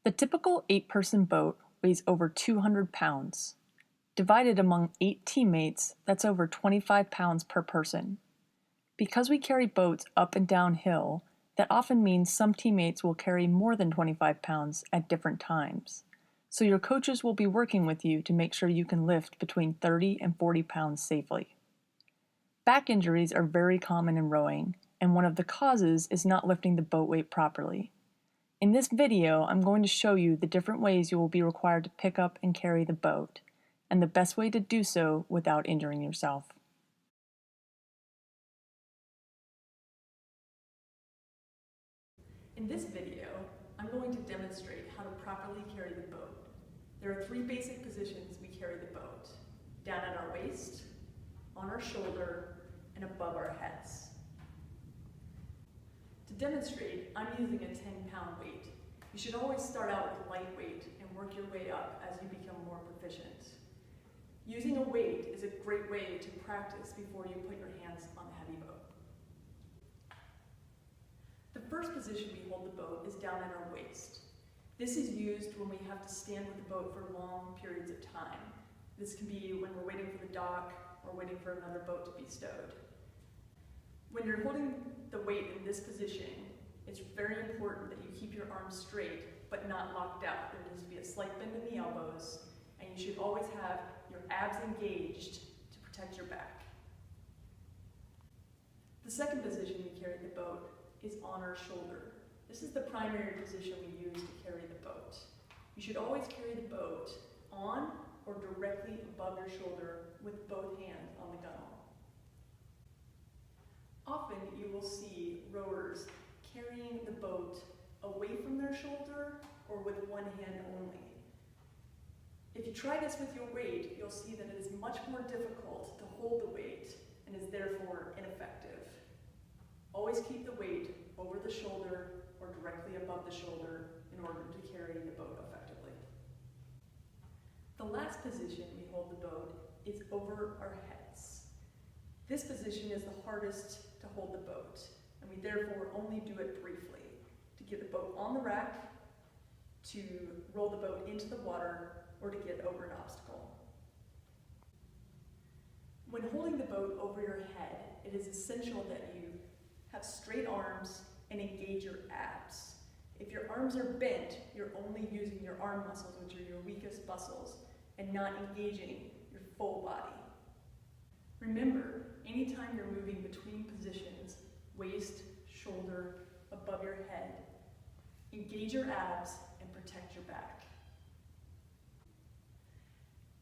The typical 8-person boat weighs over 200 pounds. Divided among 8 teammates, that's over 25 pounds per person. Because we carry boats up and down hill, that often means some teammates will carry more than 25 pounds at different times. So your coaches will be working with you to make sure you can lift between 30 and 40 pounds safely. Back injuries are very common in rowing, and one of the causes is not lifting the boat weight properly. In this video, I'm going to show you the different ways you will be required to pick up and carry the boat, and the best way to do so without injuring yourself. In this video, I'm going to demonstrate how to properly carry the boat. There are 3 basic positions we carry the boat: down at our waist, on our shoulder, and above our heads. To demonstrate, I'm using a 10-pound weight. You should always start out with light weight and work your way up as you become more proficient. Using a weight is a great way to practice before you put your hands on the heavy boat. The first position we hold the boat is down at our waist. This is used when we have to stand with the boat for long periods of time. This can be when we're waiting for the dock or waiting for another boat to be stowed. When you're holding the weight in this position, it's very important that you keep your arms straight but not locked out. There needs to be a slight bend in the elbows, and you should always have your abs engaged to protect your back. The second position we carry the boat is on our shoulder. This is the primary position we use to carry the boat. You should always carry the boat on or directly above your shoulder with both hands on the gunwale. Often you will see rowers carrying the boat away from their shoulder or with one hand only. If you try this with your weight, you'll see that it is much more difficult to hold the weight and is therefore ineffective. Always keep the weight over the shoulder or directly above the shoulder in order to carry the boat effectively. The last position we hold the boat is over our heads. This position is the hardest to hold the boat, and we therefore only do it briefly, to get the boat on the rack, to roll the boat into the water, or to get over an obstacle. When holding the boat over your head, it is essential that you have straight arms and engage your abs. If your arms are bent, you're only using your arm muscles, which are your weakest muscles, and not engaging your full body. Remember, anytime you're moving between positions, waist, shoulder, above your head, engage your abs and protect your back.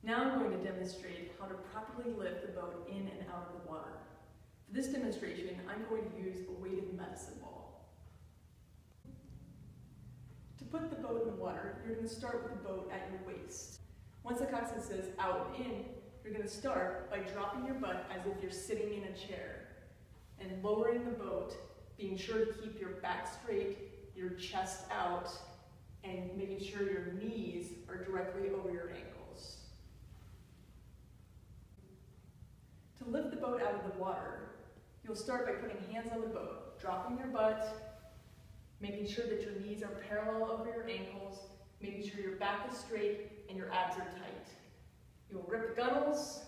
Now I'm going to demonstrate how to properly lift the boat in and out of the water. For this demonstration, I'm going to use a weighted medicine ball. To put the boat in the water, you're going to start with the boat at your waist. Once the coxswain says out and in, you're going to start by dropping your butt as if you're sitting in a chair and lowering the boat, being sure to keep your back straight, your chest out, and making sure your knees are directly over your ankles. To lift the boat out of the water, you'll start by putting hands on the boat, dropping your butt, making sure that your knees are parallel over your ankles, making sure your back is straight and your abs are tight. You'll rip the gunnels,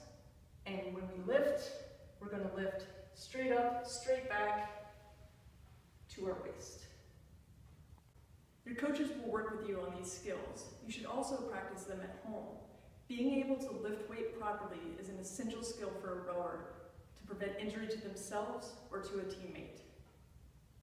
and when we lift, we're going to lift straight up, straight back to our waist. Your coaches will work with you on these skills. You should also practice them at home. Being able to lift weight properly is an essential skill for a rower to prevent injury to themselves or to a teammate.